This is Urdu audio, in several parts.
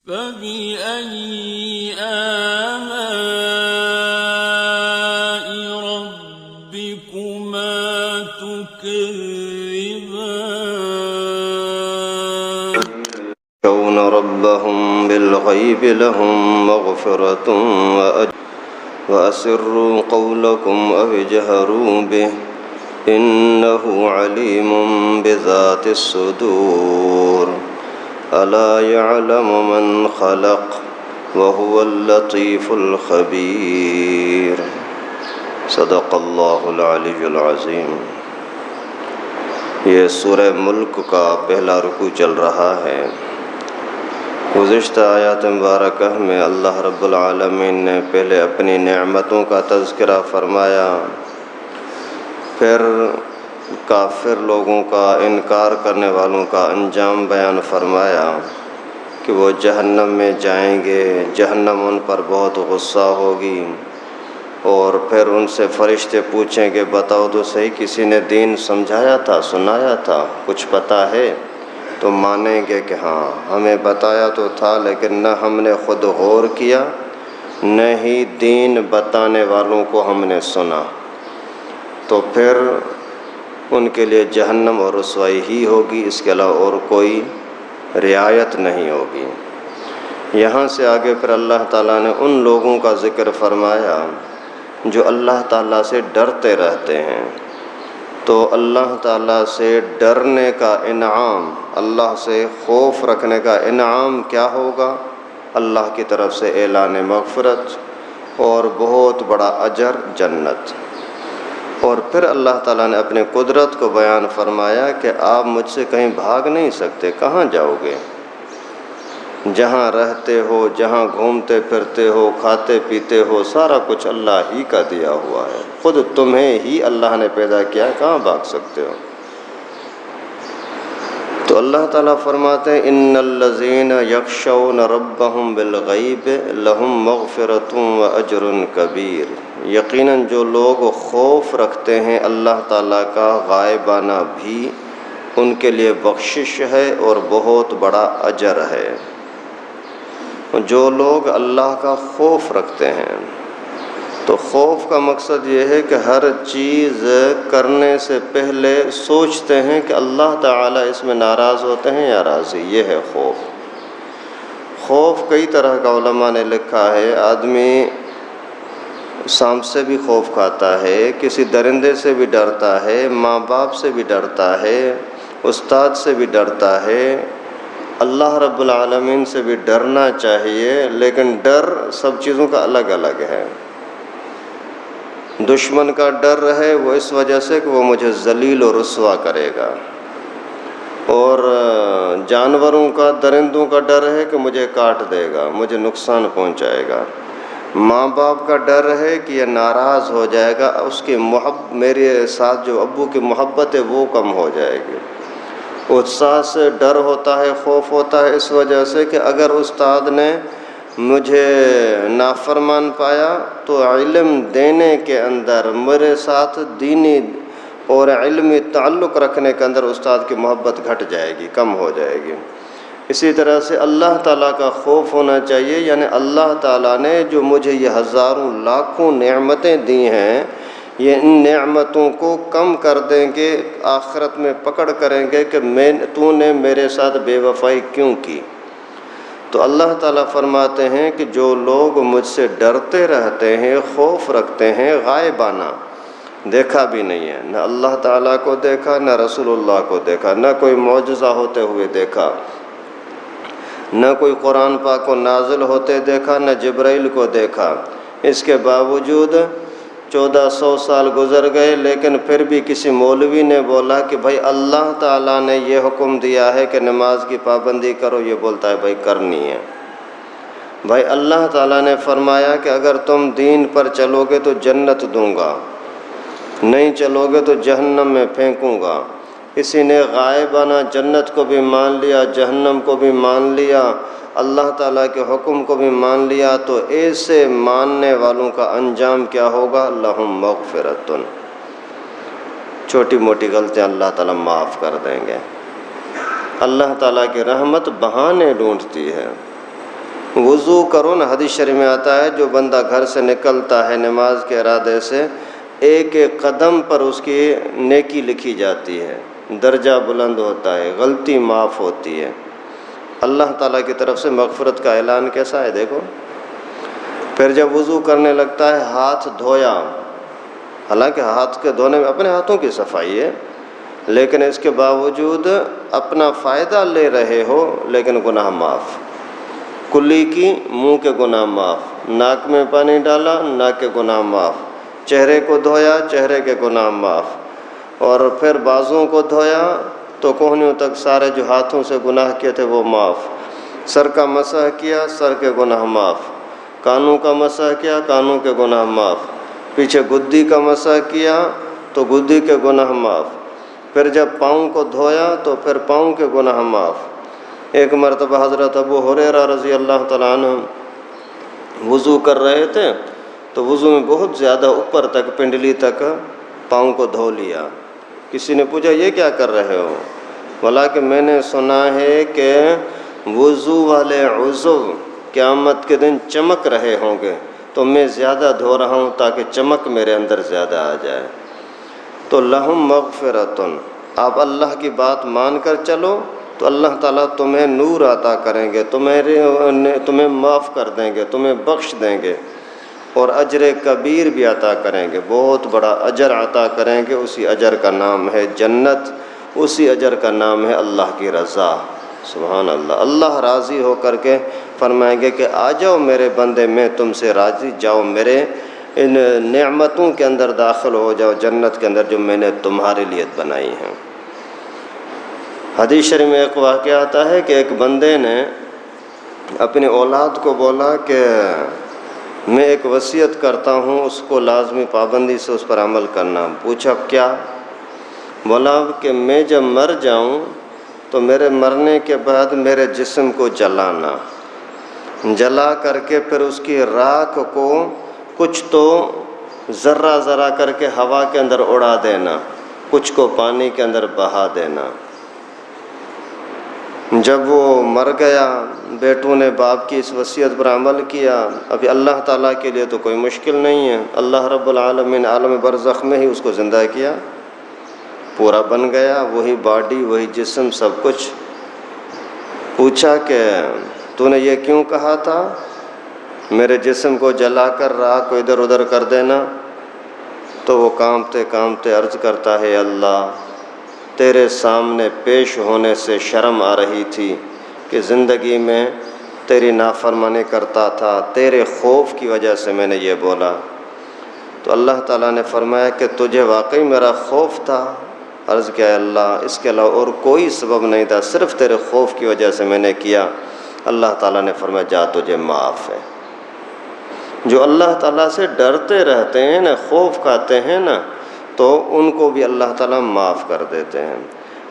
فبأي آلاء ربكما تكذبان يخشون ربهم بالغيب لهم مغفرة وأسروا قولكم أو اجهروا به إنه عليم بذات الصدور ألا يعلم من خلق وهو اللطيف الخبير صدق اللہ العلی العظیم۔ یہ سورہ ملک کا پہلا رکوع چل رہا ہے۔ گزشتہ آیات مبارکہ میں اللہ رب العالمین نے پہلے اپنی نعمتوں کا تذکرہ فرمایا، پھر کافر لوگوں کا، انکار کرنے والوں کا انجام بیان فرمایا کہ وہ جہنم میں جائیں گے، جہنم ان پر بہت غصہ ہوگی، اور پھر ان سے فرشتے پوچھیں گے بتاؤ تو صحیح کسی نے دین سمجھایا تھا، سنایا تھا، کچھ پتہ ہے؟ تو مانیں گے کہ ہاں ہمیں بتایا تو تھا، لیکن نہ ہم نے خود غور کیا، نہ ہی دین بتانے والوں کو ہم نے سنا، تو پھر ان کے لیے جہنم اور رسوائی ہی ہوگی، اس کے علاوہ اور کوئی رعایت نہیں ہوگی۔ یہاں سے آگے پھر اللہ تعالیٰ نے ان لوگوں کا ذکر فرمایا جو اللہ تعالیٰ سے ڈرتے رہتے ہیں۔ تو اللہ تعالیٰ سے ڈرنے کا انعام، اللہ سے خوف رکھنے کا انعام کیا ہوگا؟ اللہ کی طرف سے اعلان مغفرت اور بہت بڑا اجر، جنت۔ اور پھر اللہ تعالیٰ نے اپنی قدرت کو بیان فرمایا کہ آپ مجھ سے کہیں بھاگ نہیں سکتے، کہاں جاؤ گے؟ جہاں رہتے ہو، جہاں گھومتے پھرتے ہو، کھاتے پیتے ہو، سارا کچھ اللہ ہی کا دیا ہوا ہے، خود تمہیں ہی اللہ نے پیدا کیا، کہاں بھاگ سکتے ہو؟ تو اللہ تعالیٰ فرماتے ہیں ان الذین یخشون ربهم بالغیب لهم مغفرۃ واجر کبیر، یقیناً جو لوگ خوف رکھتے ہیں اللہ تعالیٰ کا غائبانہ بھی، ان کے لیے بخشش ہے اور بہت بڑا اجر ہے۔ جو لوگ اللہ کا خوف رکھتے ہیں، تو خوف کا مقصد یہ ہے کہ ہر چیز کرنے سے پہلے سوچتے ہیں کہ اللہ تعالیٰ اس میں ناراض ہوتے ہیں یا راضی، یہ ہے خوف۔ خوف کئی طرح کا علماء نے لکھا ہے، آدمی سانپ سے بھی خوف کھاتا ہے، کسی درندے سے بھی ڈرتا ہے، ماں باپ سے بھی ڈرتا ہے، استاد سے بھی ڈرتا ہے، اللہ رب العالمین سے بھی ڈرنا چاہیے، لیکن ڈر سب چیزوں کا الگ الگ ہے۔ دشمن کا ڈر ہے وہ اس وجہ سے کہ وہ مجھے ذلیل و رسوا کرے گا، اور جانوروں کا، درندوں کا ڈر ہے کہ مجھے کاٹ دے گا، مجھے نقصان پہنچائے گا۔ ماں باپ کا ڈر ہے کہ یہ ناراض ہو جائے گا، اس کی میرے ساتھ جو ابو کی محبت ہے وہ کم ہو جائے گی۔ استاد سے ڈر ہوتا ہے، خوف ہوتا ہے اس وجہ سے کہ اگر استاد نے مجھے نافرمان پایا تو علم دینے کے اندر، میرے ساتھ دینی اور علمی تعلق رکھنے کے اندر استاد کی محبت گھٹ جائے گی، کم ہو جائے گی۔ اسی طرح سے اللہ تعالیٰ کا خوف ہونا چاہیے، یعنی اللہ تعالیٰ نے جو مجھے یہ ہزاروں لاکھوں نعمتیں دی ہیں، یہ ان نعمتوں کو کم کر دیں گے، آخرت میں پکڑ کریں گے کہ تو نے میرے ساتھ بے وفائی کیوں کی۔ تو اللہ تعالیٰ فرماتے ہیں کہ جو لوگ مجھ سے ڈرتے رہتے ہیں، خوف رکھتے ہیں، غائبانہ، دیکھا بھی نہیں ہے، نہ اللہ تعالیٰ کو دیکھا، نہ رسول اللہ کو دیکھا، نہ کوئی معجزہ ہوتے ہوئے دیکھا، نہ کوئی قرآن پاک کو نازل ہوتے دیکھا، نہ جبرائیل کو دیکھا، اس کے باوجود 1400 سال گزر گئے، لیکن پھر بھی کسی مولوی نے بولا کہ بھائی اللہ تعالیٰ نے یہ حکم دیا ہے کہ نماز کی پابندی کرو، یہ بولتا ہے بھائی کرنی ہے۔ بھائی اللہ تعالیٰ نے فرمایا کہ اگر تم دین پر چلو گے تو جنت دوں گا، نہیں چلو گے تو جہنم میں پھینکوں گا۔ کسی نے غائبانہ جنت کو بھی مان لیا، جہنم کو بھی مان لیا، اللہ تعالیٰ کے حکم کو بھی مان لیا، تو ایسے ماننے والوں کا انجام کیا ہوگا؟ لہم مغفرۃ، چھوٹی موٹی غلطیاں اللہ تعالیٰ معاف کر دیں گے۔ اللہ تعالیٰ کی رحمت بہانے ڈھونڈتی ہے، وضو کرو نا، حدیث شریف میں آتا ہے جو بندہ گھر سے نکلتا ہے نماز کے ارادے سے، ایک ایک قدم پر اس کی نیکی لکھی جاتی ہے، درجہ بلند ہوتا ہے، غلطی معاف ہوتی ہے، اللہ تعالیٰ کی طرف سے مغفرت کا اعلان کیسا ہے دیکھو۔ پھر جب وضو کرنے لگتا ہے ہاتھ دھویا، حالانکہ ہاتھ کے دھونے میں اپنے ہاتھوں کی صفائی ہے، لیکن اس کے باوجود اپنا فائدہ لے رہے ہو، لیکن گناہ معاف، کلی کی منہ کے گناہ معاف، ناک میں پانی ڈالا ناک کے گناہ معاف، چہرے کو دھویا چہرے کے گناہ معاف، اور پھر بازوں کو دھویا تو کوہنیوں تک سارے جو ہاتھوں سے گناہ کیے تھے وہ معاف، سر کا مسح کیا سر کے گناہ معاف، کانوں کا مسح کیا کانوں کے گناہ معاف، پیچھے گدی کا مسح کیا تو گدی کے گناہ معاف، پھر جب پاؤں کو دھویا تو پھر پاؤں کے گناہ معاف۔ ایک مرتبہ حضرت ابو ہریرہ رضی اللہ تعالیٰ عنہ وضو کر رہے تھے تو وضو میں بہت زیادہ اوپر تک پنڈلی تک پاؤں کو دھو لیا۔ کسی نے پوچھا یہ کیا کر رہے ہو؟ بولا کہ میں نے سنا ہے کہ وضو والے عضو قیامت کے دن چمک رہے ہوں گے، تو میں زیادہ دھو رہا ہوں تاکہ چمک میرے اندر زیادہ آ جائے۔ تو لہم مغفرتن، آپ اللہ کی بات مان کر چلو تو اللہ تعالیٰ تمہیں نور عطا کریں گے، تمہیں معاف کر دیں گے، تمہیں بخش دیں گے، اور اجر کبیر بھی عطا کریں گے، بہت بڑا اجر عطا کریں گے۔ اسی اجر کا نام ہے جنت، اسی اجر کا نام ہے اللہ کی رضا۔ سبحان اللہ، اللہ راضی ہو کر کے فرمائیں گے کہ آ جاؤ میرے بندے، میں تم سے راضی، جاؤ میرے ان نعمتوں کے اندر داخل ہو جاؤ، جنت کے اندر جو میں نے تمہارے لیے بنائی ہیں۔ حدیث شریف میں ایک واقعہ آتا ہے کہ ایک بندے نے اپنی اولاد کو بولا کہ میں ایک وصیت کرتا ہوں، اس کو لازمی پابندی سے اس پر عمل کرنا۔ پوچھا کیا؟ بولا کہ میں جب مر جاؤں تو میرے مرنے کے بعد میرے جسم کو جلانا، جلا کر کے پھر اس کی راکھ کو کچھ تو ذرہ ذرہ کر کے ہوا کے اندر اڑا دینا، کچھ کو پانی کے اندر بہا دینا۔ جب وہ مر گیا، بیٹوں نے باپ کی اس وصیت پر عمل کیا۔ ابھی اللہ تعالیٰ کے لیے تو کوئی مشکل نہیں ہے، اللہ رب العالمین عالم برزخ میں ہی اس کو زندہ کیا، پورا بن گیا، وہی باڈی وہی جسم سب کچھ۔ پوچھا کہ تو نے یہ کیوں کہا تھا میرے جسم کو جلا کر راکھ کو ادھر ادھر کر دینا؟ تو وہ کانپتے کانپتے عرض کرتا ہے اللہ، تیرے سامنے پیش ہونے سے شرم آ رہی تھی کہ زندگی میں تیری نافرمانی کرتا تھا، تیرے خوف کی وجہ سے میں نے یہ بولا۔ تو اللہ تعالیٰ نے فرمایا کہ تجھے واقعی میرا خوف تھا؟ عرض کیا اللہ، اس کے علاوہ اور کوئی سبب نہیں تھا، صرف تیرے خوف کی وجہ سے میں نے کیا۔ اللہ تعالیٰ نے فرمایا جا تجھے معاف ہے۔ جو اللہ تعالیٰ سے ڈرتے رہتے ہیں نا، خوف کھاتے ہیں نا، تو ان کو بھی اللہ تعالیٰ معاف کر دیتے ہیں۔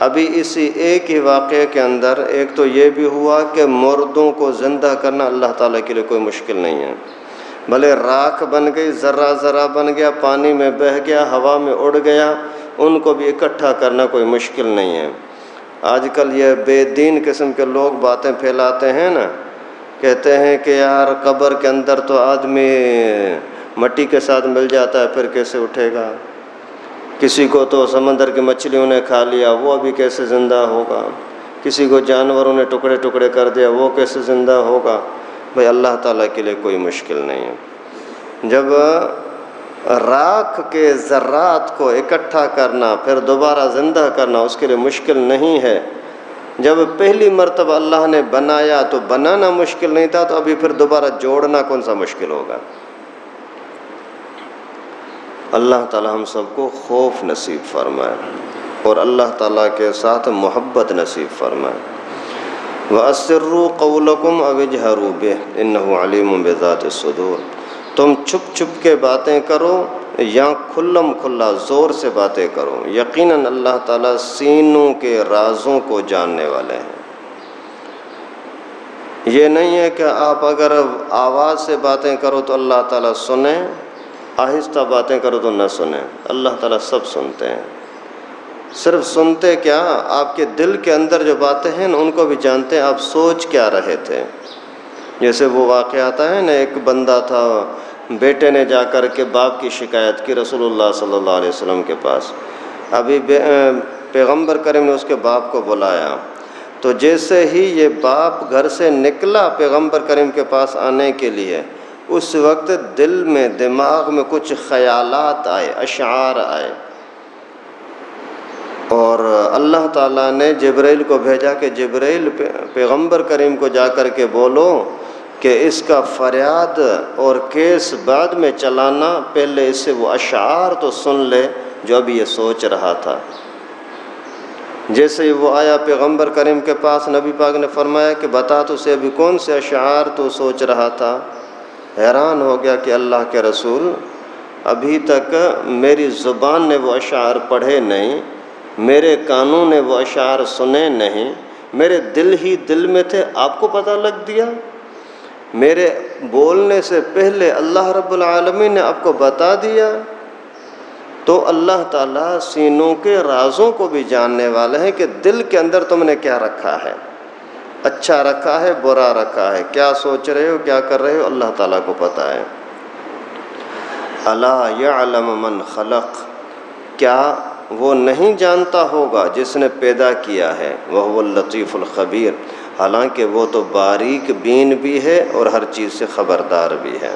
ابھی اسی ایک ہی واقعے کے اندر ایک تو یہ بھی ہوا کہ مردوں کو زندہ کرنا اللہ تعالیٰ کے لیے کوئی مشکل نہیں ہے، بھلے راکھ بن گئی، ذرہ ذرہ بن گیا، پانی میں بہہ گیا، ہوا میں اڑ گیا، ان کو بھی اکٹھا کرنا کوئی مشکل نہیں ہے۔ آج کل یہ بے دین قسم کے لوگ باتیں پھیلاتے ہیں نا، کہتے ہیں کہ یار قبر کے اندر تو آدمی مٹی کے ساتھ مل جاتا ہے، پھر کیسے اٹھے گا؟ کسی کو تو سمندر کی مچھلیوں نے کھا لیا، وہ ابھی کیسے زندہ ہوگا؟ کسی کو جانوروں نے ٹکڑے ٹکڑے کر دیا، وہ کیسے زندہ ہوگا؟ بھئی اللہ تعالیٰ کے لیے کوئی مشکل نہیں ہے۔ جب راکھ کے ذرات کو اکٹھا کرنا پھر دوبارہ زندہ کرنا اس کے لیے مشکل نہیں ہے، جب پہلی مرتبہ اللہ نے بنایا تو بنانا مشکل نہیں تھا، تو ابھی پھر دوبارہ جوڑنا کون سا مشکل ہوگا؟ اللہ تعالیٰ ہم سب کو خوف نصیب فرمائے اور اللہ تعالیٰ کے ساتھ محبت نصیب فرمائے۔ وَأَسِرُّوا قَوْلَكُمْ أَوِ اجْهَرُوا بِهِ إِنَّهُ عَلِيمٌ بِذَاتِ الصُّدُورِ۔ تم چھپ چھپ کے باتیں کرو یا کھلم کھلا زور سے باتیں کرو، یقیناً اللہ تعالیٰ سینوں کے رازوں کو جاننے والے ہیں۔ یہ نہیں ہے کہ آپ اگر آواز سے باتیں کرو تو اللہ تعالیٰ سنیں، آہستہ باتیں کرو تو نہ سنیں، اللہ تعالیٰ سب سنتے ہیں۔ صرف سنتے کیا، آپ کے دل کے اندر جو باتیں ہیں ان کو بھی جانتے ہیں، آپ سوچ کیا رہے تھے۔ جیسے وہ واقعہ آتا ہے نا، ایک بندہ تھا، بیٹے نے جا کر کے باپ کی شکایت کی رسول اللہ صلی اللہ علیہ وسلم کے پاس. ابھی پیغمبر کریم نے اس کے باپ کو بلایا، تو جیسے ہی یہ باپ گھر سے نکلا پیغمبر کریم کے پاس آنے کے لیے، اس وقت دل میں دماغ میں کچھ خیالات آئے، اشعار آئے، اور اللہ تعالیٰ نے جبرائیل کو بھیجا کہ جبرائیل پیغمبر کریم کو جا کر کے بولو کہ اس کا فریاد اور کیس بعد میں چلانا، پہلے اس سے وہ اشعار تو سن لے جو ابھی یہ سوچ رہا تھا. جیسے ہی وہ آیا پیغمبر کریم کے پاس، نبی پاک نے فرمایا کہ بتا تو سے ابھی کون سے اشعار تو سوچ رہا تھا. حیران ہو گیا کہ اللہ کے رسول، ابھی تک میری زبان نے وہ اشعار پڑھے نہیں، میرے کانوں نے وہ اشعار سنے نہیں، میرے دل ہی دل میں تھے، آپ کو پتہ لگ دیا. میرے بولنے سے پہلے اللہ رب العالمین نے آپ کو بتا دیا. تو اللہ تعالیٰ سینوں کے رازوں کو بھی جاننے والے ہیں کہ دل کے اندر تم نے کیا رکھا ہے، اچھا رکھا ہے، برا رکھا ہے، کیا سوچ رہے ہو، کیا کر رہے ہو، اللہ تعالیٰ کو پتہ ہے. الا یعلم من خلق، کیا وہ نہیں جانتا ہوگا جس نے پیدا کیا ہے، وہو اللطیف الخبیر، حالانکہ وہ تو باریک بین بھی ہے اور ہر چیز سے خبردار بھی ہے.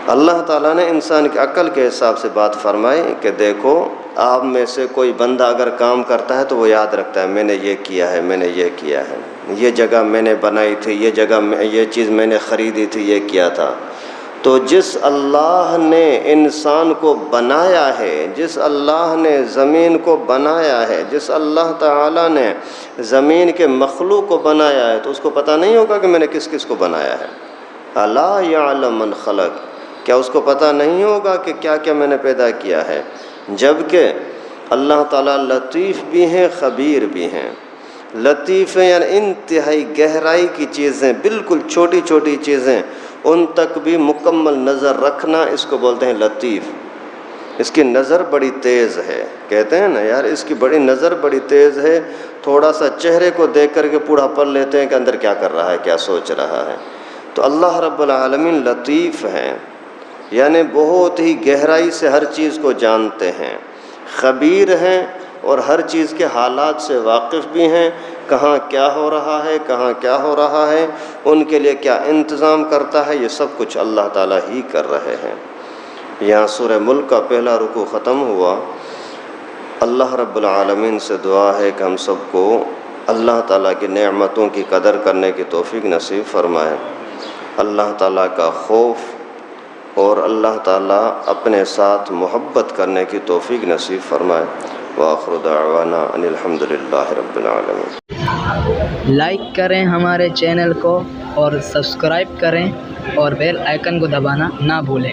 اللہ تعالیٰ نے انسان کی عقل کے حساب سے بات فرمائی کہ دیکھو، آپ میں سے کوئی بندہ اگر کام کرتا ہے تو وہ یاد رکھتا ہے میں نے یہ کیا ہے، میں نے یہ کیا ہے، یہ جگہ میں نے بنائی تھی، یہ جگہ یہ چیز میں نے خریدی تھی، یہ کیا تھا. تو جس اللہ نے انسان کو بنایا ہے، جس اللہ نے زمین کو بنایا ہے، جس اللہ تعالیٰ نے زمین کے مخلوق کو بنایا ہے، تو اس کو پتہ نہیں ہوگا کہ میں نے کس کس کو بنایا ہے. الا یعلم من خلق، کیا اس کو پتہ نہیں ہوگا کہ کیا کیا میں نے پیدا کیا ہے. جبکہ اللہ تعالیٰ لطیف بھی ہیں، خبیر بھی ہیں. لطیف ہیں یعنی انتہائی گہرائی کی چیزیں، بالکل چھوٹی چھوٹی چیزیں، ان تک بھی مکمل نظر رکھنا، اس کو بولتے ہیں لطیف. اس کی نظر بڑی تیز ہے، کہتے ہیں نا یار اس کی بڑی نظر بڑی تیز ہے، تھوڑا سا چہرے کو دیکھ کر کے پورا پڑھ لیتے ہیں کہ اندر کیا کر رہا ہے، کیا سوچ رہا ہے. تو اللہ رب العالمین لطیف ہیں، یعنی بہت ہی گہرائی سے ہر چیز کو جانتے ہیں. خبیر ہیں اور ہر چیز کے حالات سے واقف بھی ہیں، کہاں کیا ہو رہا ہے، کہاں کیا ہو رہا ہے، ان کے لیے کیا انتظام کرتا ہے، یہ سب کچھ اللہ تعالیٰ ہی کر رہے ہیں. یہاں سورہ ملک کا پہلا رکوع ختم ہوا. اللہ رب العالمین سے دعا ہے کہ ہم سب کو اللہ تعالیٰ کی نعمتوں کی قدر کرنے کی توفیق نصیب فرمائے، اللہ تعالیٰ کا خوف اور اللہ تعالیٰ اپنے ساتھ محبت کرنے کی توفیق نصیب فرمائے. وآخر دعوانا ان الحمد للہ رب العالمین. لائک کریں ہمارے چینل کو اور سبسکرائب کریں اور بیل آئیکن کو دبانا نہ بھولیں.